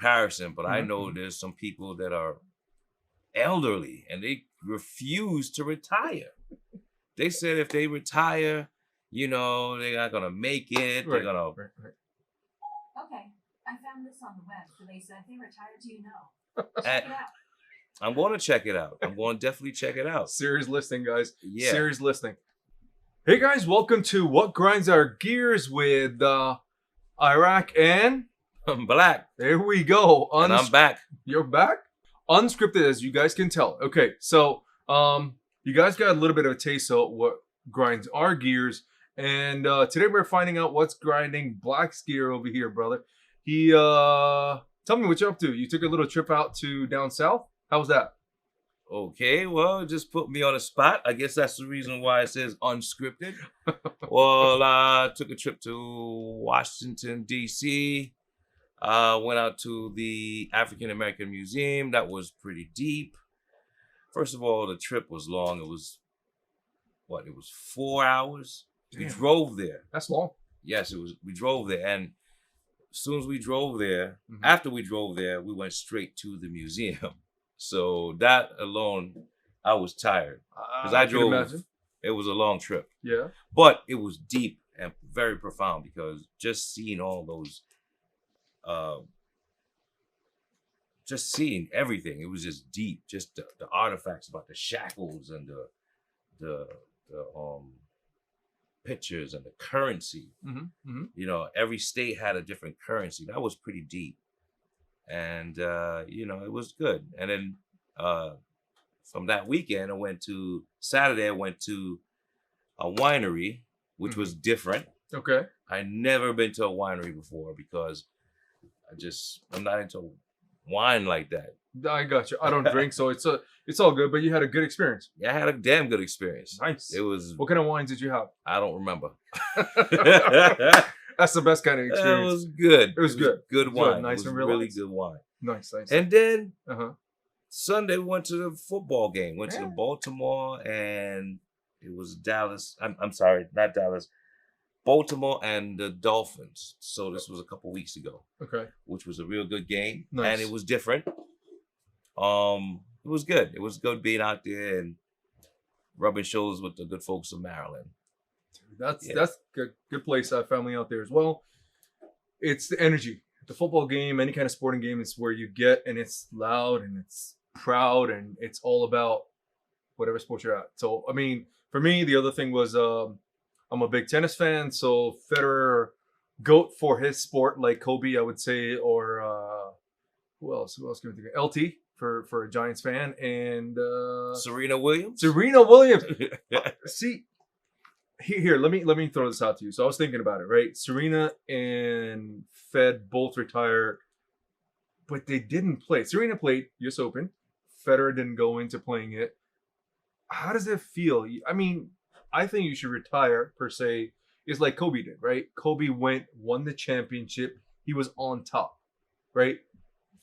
comparison, but I know there's some people that are elderly and they refuse to retire. They said if they retire, they're not gonna make it. Right, They're gonna. right. Okay, I found this on the web. So they said, "Hey, retired, do you know?" Check it out. I'm going to check it out. I'm going to definitely check it out. Siri's listening, guys. Yeah. Siri's listening. Hey guys, welcome to What Grinds Our Gears with IRAK and BlaQ. there we go. And I'm back. You're back? Unscripted, as you guys can tell. Okay, so you guys got a little bit of a taste of what grinds our gears, and today we're finding out what's grinding BlaQ's gear over here, brother. He tell me what you're up to. You took a little trip out to down south. How was that? Okay, well, it just put me on the spot. I guess that's the reason why it says unscripted. Well, I took a trip to Washington, D.C. Went out to the African American Museum. That was pretty deep. First of all, the trip was long. It was 4 hours. Damn. We drove there. That's long. Yes, it was. We drove there, and as soon as we drove there, Mhm. after we drove there, we went straight to the museum. So that alone, I was tired because I can drove. imagine. It was a long trip, Yeah. but it was deep and very profound because just seeing all those, just seeing everything, it was just deep. Just the artifacts about the shackles and the pictures and the currency. Mm-hmm. Mm-hmm. Every state had a different currency. That was pretty deep. And, it was good. And then from that weekend, Saturday, I went to a winery, which was different. Okay. I never been to a winery before because I'm not into wine like that. I got you. I don't drink, so it's all good. But you had a good experience. Yeah, I had a damn good experience. Nice. It was. What kind of wines did you have? I don't remember. That's the best kind of experience. It was good. It was good. Good Good, wine. nice It was and really relaxed. good wine. Nice. And then Uh-huh. Sunday we went to the football game. Went to Yeah. the Baltimore and it was Dallas. I'm sorry, not Dallas. Baltimore and the Dolphins. So this was a couple weeks ago, Okay. which was a real good game. Nice. And it was different. It was good. It was good being out there and rubbing shoulders with the good folks of Maryland. That's Yeah. good place. I have family out there as well. It's the energy. The football game, any kind of sporting game, is where you get, and it's loud and it's proud and it's all about whatever sport you're at. So I mean, for me, the other thing was I'm a big tennis fan, so Federer, GOAT for his sport, like Kobe, I would say, or who else? Who else can we think of? LT for a Giants fan, and Serena Williams? Serena Williams. See, here, let me throw this out to you. So I was thinking about it, right? Serena and Fed both retired, but they didn't play. Serena played US Open. Federer didn't go into playing it. How does it feel? I mean, I think you should retire, per se. It's like Kobe did, right? Kobe won the championship. He was on top, right?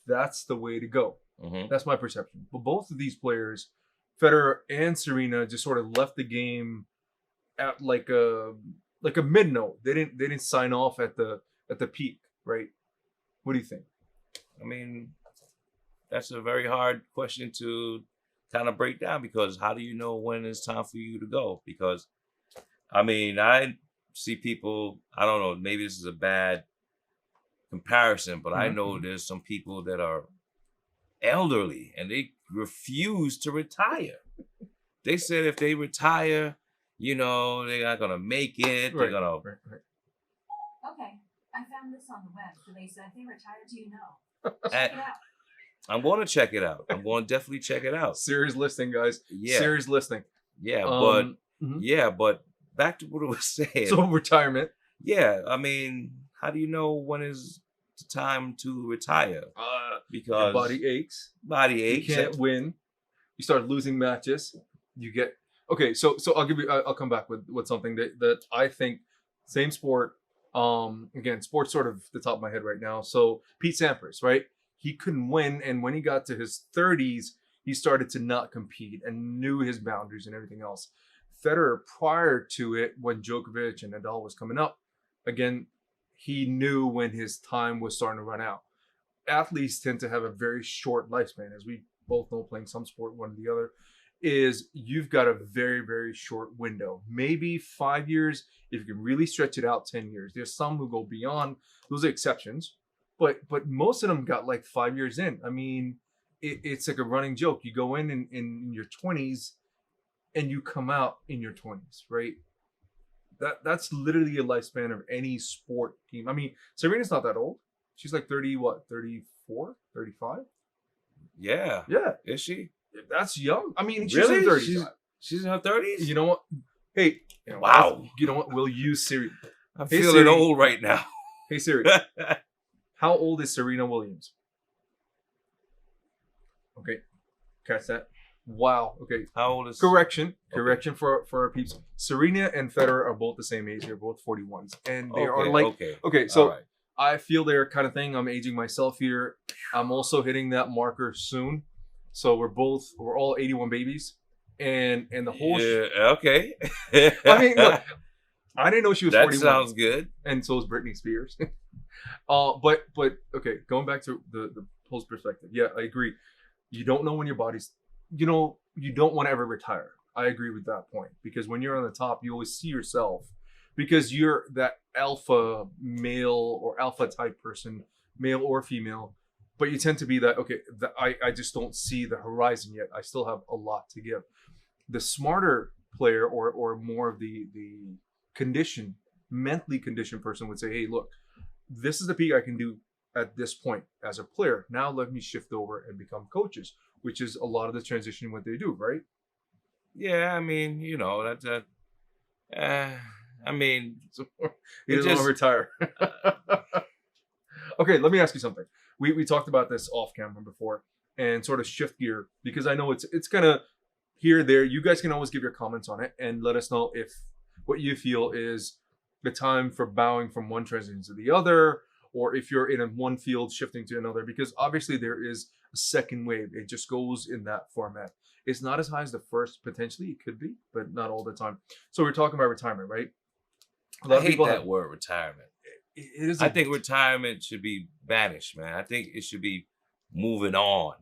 That's the way to go. Mhm. That's my perception. But both of these players, Federer and Serena, just sort of left the game at like a mid note. They didn't sign off at the peak, right? What do you think? I mean, that's a very hard question to kind of break down because how do you know when it's time for you to go? Because, I mean, I see people, I don't know, maybe this is a bad comparison, but I know there's some people that are elderly and they refuse to retire. They said if they retire, they're not going to make it. They're going to. Right. Okay, I found this on the web. So they said, "Hey, retired, do you know?" Check it out. I'm going to check it out. I'm going to definitely check it out. Siri's listening, guys. Yeah. Siri's listening. Yeah, Mhm. but back to what I was saying. So retirement. Yeah, I mean, how do you know when is the time to retire? Your Because body aches. body You aches. can't win. You start losing matches. You get okay. So I'll come back with something that I think same sport. Again, sports sort of the top of my head right now. So Pete Sampras, right? He couldn't win, and when he got to his 30s, he started to not compete and knew his boundaries and everything else. Federer, prior to it, when Djokovic and Nadal was coming up, again, he knew when his time was starting to run out. athletes tend to have a very short lifespan, as we both know, playing some sport, one or the other, is you've got a very, very short window. Maybe 5 years, if you can really stretch it out, 10 years. There's some who go beyond, those are exceptions, but most of them got like 5 years in. I mean, it's like a running joke. You go in your 20s and you come out in your 20s, right? That's literally a lifespan of any sport team. I mean, Serena's not that old. She's like 30, what, 34, 35? Yeah. Yeah. Is she? That's young. I mean, she's Really? in 30s. She's in her 30s? You know what? Hey. Wow. You know what? We'll use Siri. I'm Hey, feeling Siri. old right now. Hey, Siri. How old is Serena Williams? Okay. Catch that. Wow. Okay. How old is... Correction Okay. for our peeps. Serena and Federer are both the same age. They're both 41s. And they are like... Okay, so... All right. I feel they're kind of thing. I'm aging myself here. I'm also hitting that marker soon. So we're all 81 babies. And the whole... okay. I mean, look, I didn't know she was 41. That sounds good. And so is Britney Spears. But okay, going back to the post perspective. Yeah, I agree. You don't know when your body's... You don't want to ever retire. I agree with that point. Because when you're on the top, you always see yourself. Because you're that alpha male or alpha type person, male or female, but you tend to be that, okay, I just don't see the horizon yet. I still have a lot to give. The smarter player or more of the mentally conditioned person would say, hey, look, this is the peak I can do at this point as a player. Now let me shift over and become coaches, which is a lot of the transition what they do, right? Yeah, I mean, that's I mean, he doesn't want to retire. Okay, let me ask you something. We talked about this off camera before and sort of shift gear because I know it's kind of here, there. You guys can always give your comments on it and let us know if what you feel is the time for bowing from one transition to the other, or if you're in one field shifting to another, because obviously there is a second wave. It just goes in that format. It's not as high as the first, potentially. It could be, but not all the time. So we're talking about retirement, right? I hate that word, retirement. It is. I think retirement should be banished, man. I think it should be moving on.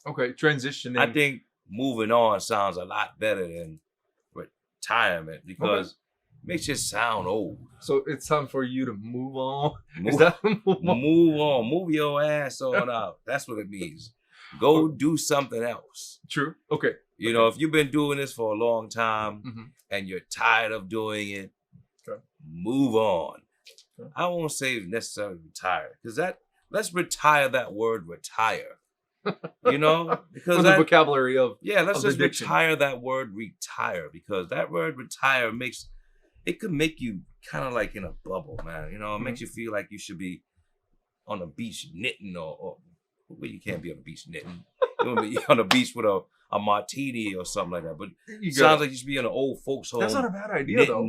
Okay, transitioning. I think moving on sounds a lot better than retirement because it makes you sound old. So it's time for you to move on. Is that move on? Move your ass on out. That's what it means. Go do something else. True. Okay. You know, if you've been doing this for a long time and you're tired of doing it, move on. I won't say necessarily retire because let's retire that word retire. Because the vocabulary of let's just retire that word retire because that word retire could make you kind of like in a bubble, man. It makes you feel like you should be on the beach knitting or well, you can't be on the beach knitting. You want to be on the beach with a martini or something like that. But it sounds like you should be in an old folks home. That's not a bad idea though.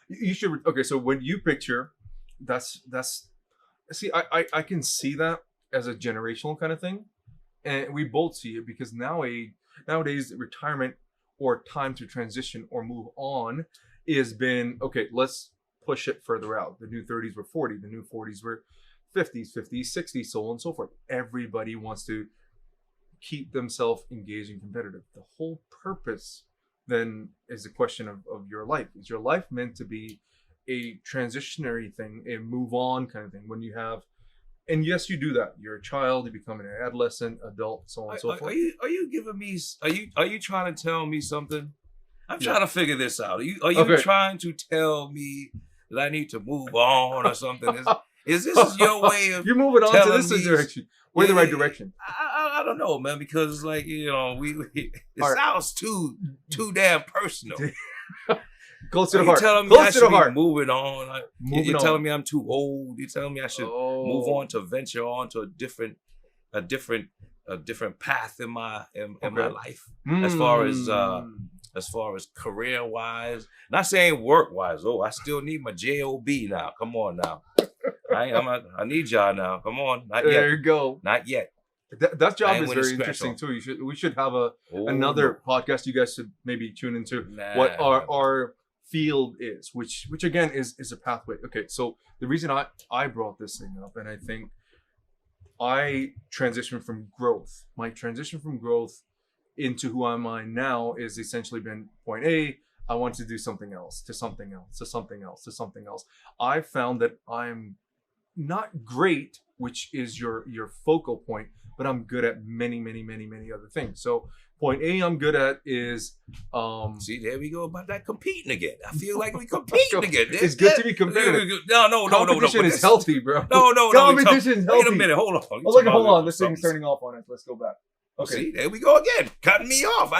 You should. Okay, so when you picture, that's. See, I can see that as a generational kind of thing, and we both see it because nowadays retirement or time to transition or move on is been okay. Let's push it further out. The new 30s were 40. The new 40s were 50s, 60s, so on and so forth. Everybody wants to keep themselves engaged and competitive. The whole purpose then is the question of your life. Is your life meant to be a transitionary thing, a move on kind of thing? When you have, and yes, you do that. You're a child, you become an adolescent, adult, so on and so forth. Are you giving me? Are you trying to tell me something? I'm trying to figure this out. Are you trying to tell me that I need to move on or something? Is this your way of you're moving on to this direction? We're in the right direction. I don't know, man, because it's like sounds too damn personal. Close to the heart. Telling me I should be moving on. You're telling me I'm too old. You're telling me I should move on to venture on to a different path in my life as far as career wise. Not saying work wise. I still need my job now. Come on now. I need y'all now. Come on. Not yet. There you go. Not yet. That job is very interesting too. We should have another podcast you guys should maybe tune into what our field is, which again is a pathway. Okay, so the reason I brought this thing up, and I think I transitioned from growth. My transition from growth into who am I now is essentially been point A. I want to do something else, to something else, to something else, to something else. I found that I'm not great, which is your focal point, but I'm good at many other things. So point A I'm good at is see, there we go about that competing again. I feel like we competing again. It's good to be competitive. No. Competition is healthy, bro. No. Competition is healthy. Wait a minute, hold on. Oh, look, hold on. This thing's turning off on us. Let's go back. Okay. See, there we go again. Cutting me off.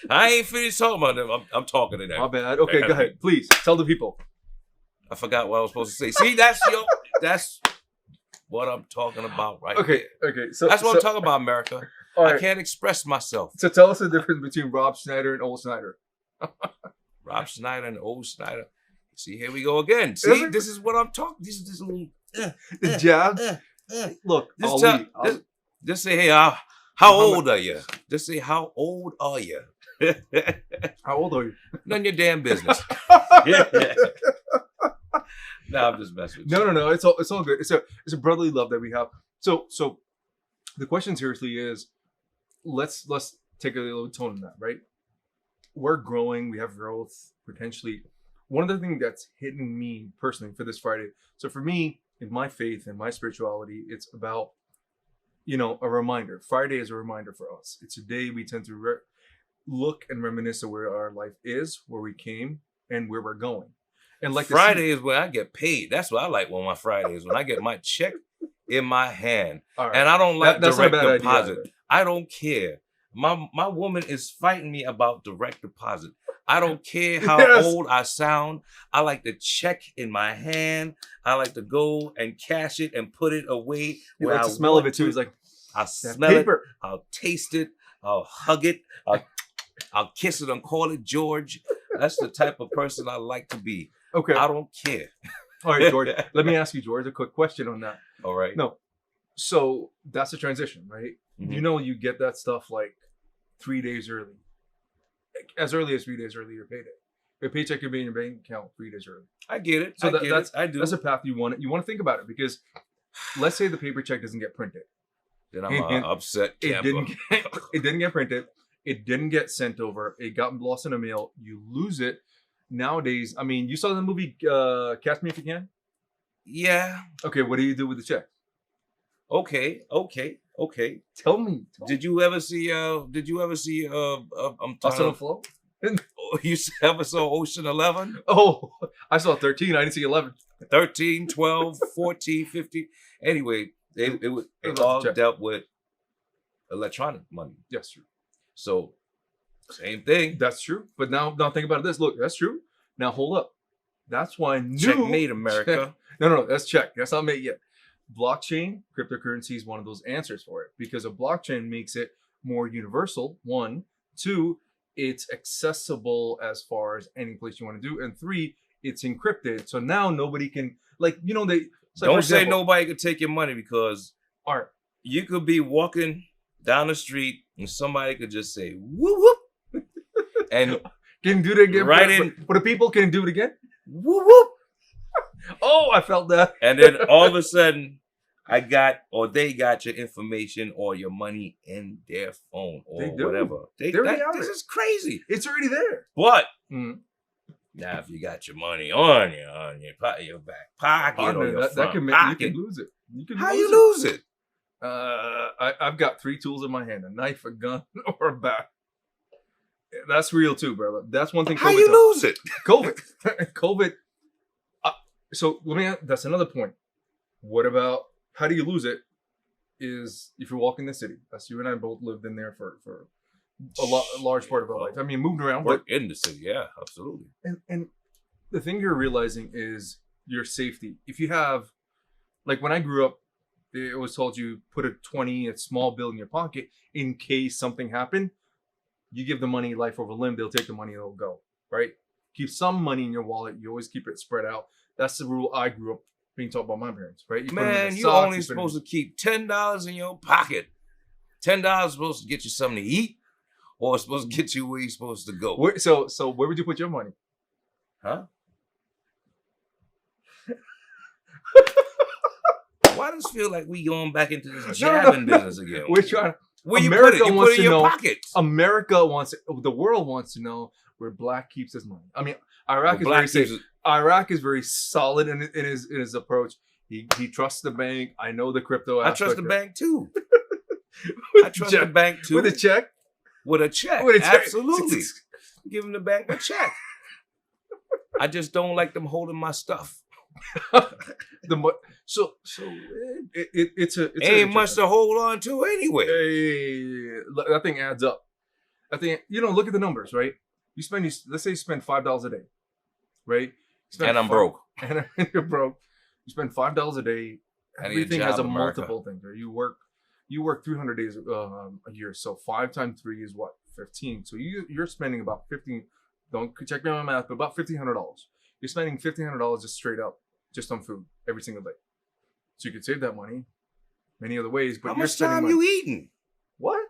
I ain't finished talking about them. I'm talking to them. My bad. Okay, go ahead. Please tell the people. I forgot what I was supposed to say. See, that's what I'm talking about, right? Okay. So that's what I'm talking about, America. Right. I can't express myself. So tell us the difference between Rob Schneider and old Schneider. Rob Schneider and old Schneider. See, here we go again. See, this is what I'm talking. This is little the jab. Look, just say, hey, how old are you? Just say, how old are you? How old are you? None of your damn business. No, I'm just messing with you. No. It's all good. It's a brotherly love that we have. So the question seriously is, let's take a little tone in that, right? We're growing. We have growth potentially. One of the things that's hitting me personally for this Friday. So for me, in my faith and my spirituality, it's about, a reminder. Friday is a reminder for us. It's a day we tend to look and reminisce of where our life is, where we came, and where we're going. And like Friday is when I get paid. That's what I like on my Fridays, when I get my check in my hand. Right. And I don't like direct deposit. Idea. I don't care. My woman is fighting me about direct deposit. I don't care how old I sound. I like the check in my hand. I like to go and cash it and put it away. You like the smell of it too. It's like, I'll smell it. I'll taste it. I'll hug it. I'll kiss it and call it George. That's the type of person I like to be. Okay. I don't care. All right, George. Let me ask you, George, a quick question on that. All right. No. So that's a transition, right? Mm-hmm. You get that stuff like 3 days early. As early as 3 days early, your payday. Your paycheck could be in your bank account 3 days early. I get it. So I do. That's a path you want. You want to think about it, because let's say the paper check doesn't get printed. Then I'm upset camper. It didn't get printed. It didn't get sent over. It got lost in the mail. You lose it. Nowadays, I mean, you saw the movie Catch Me If You Can? Yeah. Okay, what do you do with the check? Okay. Tell me. Did you ever see I'm Us on the Flow? You ever saw Ocean 11? Oh, I saw 13. I didn't see 11. 13, 12, 14, 15. Anyway, it all dealt with electronic money. Yes, true. So, same thing. That's true. But now think about this. Look, that's true. Now hold up. That's why Checkmate, America. No, that's check. That's not made yet. Blockchain, cryptocurrency is one of those answers for it, because a blockchain makes it more universal. 1, 2, it's accessible as far as any place you want to do, and 3, it's encrypted. So now nobody can don't say nobody could take your money, because you could be walking down the street and somebody could just say whoop whoop, and can do it again. Right for the people, can do it again. Whoop whoop. Oh, I felt that. And then all of a sudden, they got your information or your money in their phone or whatever. This is crazy. It's already there. But now, if you got your money on your back pocket or your front pocket, you can lose it. How you lose it? I've got 3 tools in my hand: a knife, a gun, or a bat. That's real too, brother. That's one thing. How you lose it? COVID. So that's another point. What about how do you lose it? Is if you're walking the city. That's you and I both lived in there for a large part of our life. I mean, moved around. Work in the city, yeah, absolutely. And the thing you're realizing is your safety. If you have, like when I grew up, it was told you put a small bill in your pocket in case something happened. You give the money life over limb, they'll take the money and it'll go, right? Keep some money in your wallet. You always keep it spread out. That's the rule I grew up being taught by my parents, right? You're only supposed to keep $10 in your pocket. $10 is supposed to get you something to eat, or it's supposed to get you where you're supposed to go. So where would you put your money? Huh? Why does it feel like we going back into this jabbing business again? We're trying. Where you America put it? You wants put it in to your know- pocket. America wants. The world wants to know where BlaQ keeps his money. I mean, Iraq is very safe. Iraq is very solid in his approach. He trusts the bank. I know the crypto. I trust the bank too. With I trust check- the bank too. with a check. With a check. With a check. Absolutely. Give them the bank a check. I just don't like them holding my stuff. It's Ain't much to hold on to anyway. That thing adds up. I think look at the numbers, right? Let's say you spend $5 a day, right? And I'm broke. And you're broke. You spend $5 a day. I need a Everything job, has a America. multiple things. Right? You work 300 days a year, so 5 times 3 is what? 15. So you're spending about 15. Don't check me on my math, but about $1,500. You're spending $1,500 just straight up, just on food every single day. So you could save that money many other ways. But How you're much spending time money. you eating? What?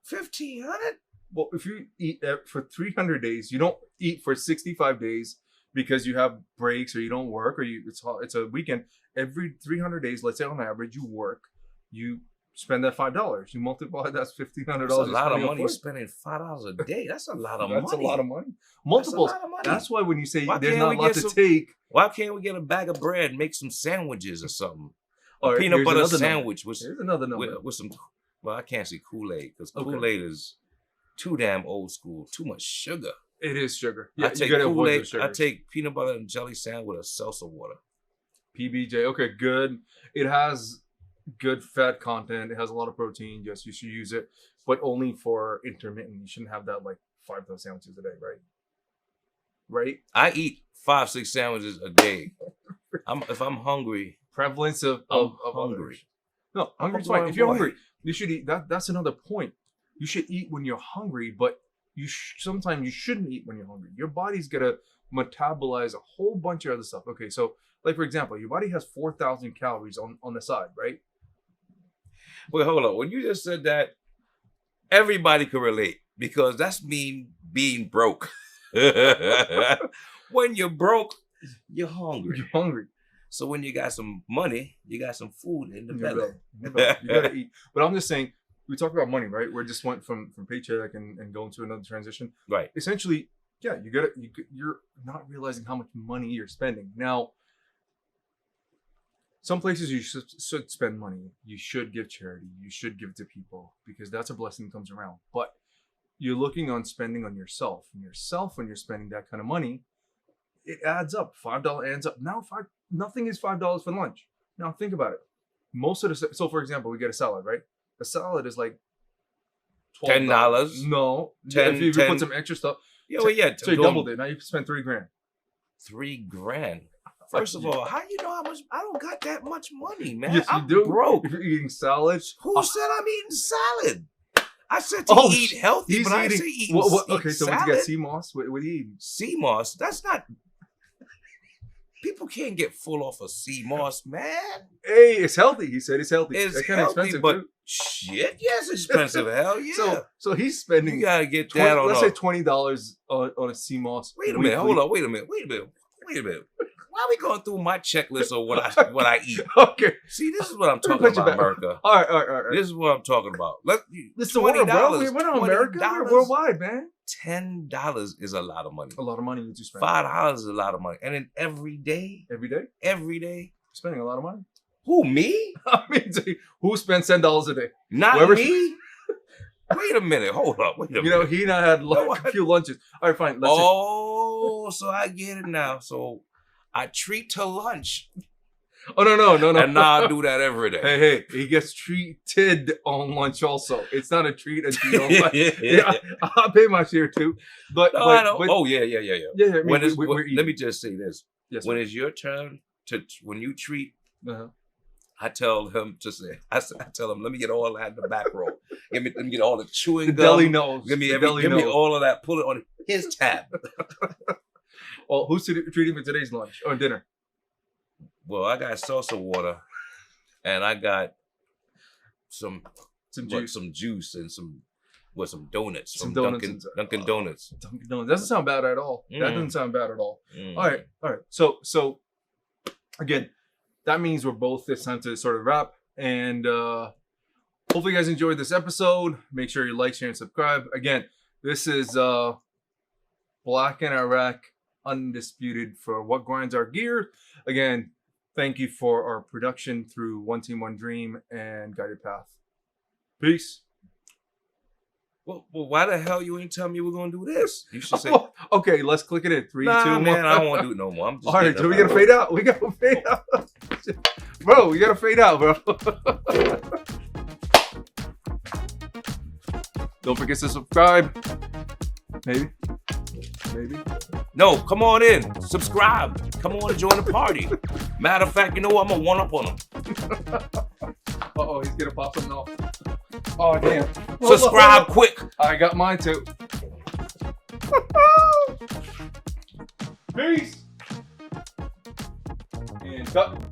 1,500? Well, if you eat for 300 days, you don't eat for 65 days because you have breaks or you don't work or it's a weekend. Every 300 days, let's say on average, you work, you spend that $5. You multiply that's $1,500. That's a lot of money. You're spending $5 a day. That's a lot of money. That's a lot of money. Multiples. That's a lot of money. That's why when you say Why there's can't not we a lot get to some- take, Why can't we get a bag of bread and make some sandwiches or something? All A right, peanut here's butter another number. sandwich with Here's another number. with some. Well, I can't say Kool-Aid because Okay. Kool-Aid is too damn old school. Too much sugar. It is sugar. I Yeah, take you gotta avoid the Kool-Aid. I sugars. take peanut butter and jelly sandwich with a salsa water. PBJ. Okay, good. It has good fat content. It has a lot of protein. Yes, you should use it, but only for intermittent. You shouldn't have that like 5 to 6 sandwiches a day, right? Right? I eat 5-6 sandwiches a day. If I'm hungry, Prevalence of I'm others. hungry. No, hungry's boy, fine. If you're boy. hungry, you should eat. That's another point. You should eat when you're hungry, but sometimes you shouldn't eat when you're hungry. Your body's gonna metabolize a whole bunch of other stuff. Okay, so like for example, your body has 4,000 calories on the side, right? Wait, hold on. When you just said that, everybody could relate because that's me being broke. When you're broke, you're hungry. You're hungry. So when you got some money, you got some food in the belly. You gotta eat. But I'm just saying, we talk about money, right? We just went from paycheck and going to another transition. Right. Essentially, yeah, you're not realizing how much money you're spending. Now, some places you should spend money. You should give charity. You should give to people because that's a blessing that comes around. But you're looking on spending on yourself. And yourself, when you're spending that kind of money, it adds up. $5 adds up. Now, nothing is $5 for lunch. Now, think about it. Most of the... So, for example, we get a salad, right? A salad is like $10. No. 10, if you 10. put some extra stuff. Yeah, well, yeah. So you doubled it. Now you spend $3,000. $3,000. First of all, how you know how much? I don't got that much money, man. Yes, you I'm do. broke. If you're eating salad. Who said I'm eating salad? I said to eat healthy, but I didn't say eat. Okay, so salad. what you got? Sea moss? What are you eating? Sea moss. That's not. People can't get full off of sea moss, man. Hey, it's healthy. He said it's healthy. It's kind of healthy, expensive but too. shit, yes, it's expensive. Hell yeah. So he's spending. You gotta get that on. Let's say $20 on a sea moss. Wait a minute. Hold on. Wait a minute. Why are we going through my checklist of what I eat? Okay. See, this is what I'm Let me talking put you about, back. America. All right. This is what I'm talking about. This is the world, bro. We're not America. We're worldwide, man. $10 is a lot of money. A lot of money you do spend. $5 is a lot of money. And then every day, You're spending a lot of money. who, me? I mean, who spends $10 a day? Not Whoever- me? Wait a minute. Hold up. Wait a minute. You know, he and I had a few lunches. All right, fine. Let's say, so I get it now. So I treat to lunch. oh, no. And now I do that every day. Hey, he gets treated on lunch also. It's not a treat on lunch. Yeah, I'll pay my share too. But, No, I know. but Oh, yeah. yeah. I mean, When it's, we're let me just say this. Yes, When it's your turn when you treat, uh-huh. I tell him to say, I tell him, let me get all that in the back row. Let me get all the chewing The gum. deli knows. Give me The give me knows. all of that. Put it on his tab. Well, who's treating for today's lunch or dinner? Well, I got salsa water, and I got some juice and some donuts Some from donuts Dunkin' inside. Dunkin' Donuts. Dunkin' Donuts. Doesn't sound bad at all. That Mm. doesn't sound bad at all. Mm. All right. So again, that means we're both, it's time to sort of wrap. And hopefully you guys enjoyed this episode. Make sure you like, share, and subscribe. Again, this is BlaQ and IraK Undisputed for What Grinds Our Gears. Again, thank you for our production through One Team, One Dream and Guided Path. Peace. Well, why the hell you ain't tell me we're gonna do this? You should say. Okay, let's click it in. 3, 2, 1. Man, I don't want to do it no more. I'm just all right, so we gotta fade out. We gotta fade out, bro. We gotta fade out, bro. Don't forget to subscribe. Maybe. No, come on in. Subscribe. Come on and join the party. Matter of fact, you know what? I'm gonna one up on him. Uh-oh, he's gonna pop something off. Oh, damn. Subscribe quick. I got mine too. Peace. And cut.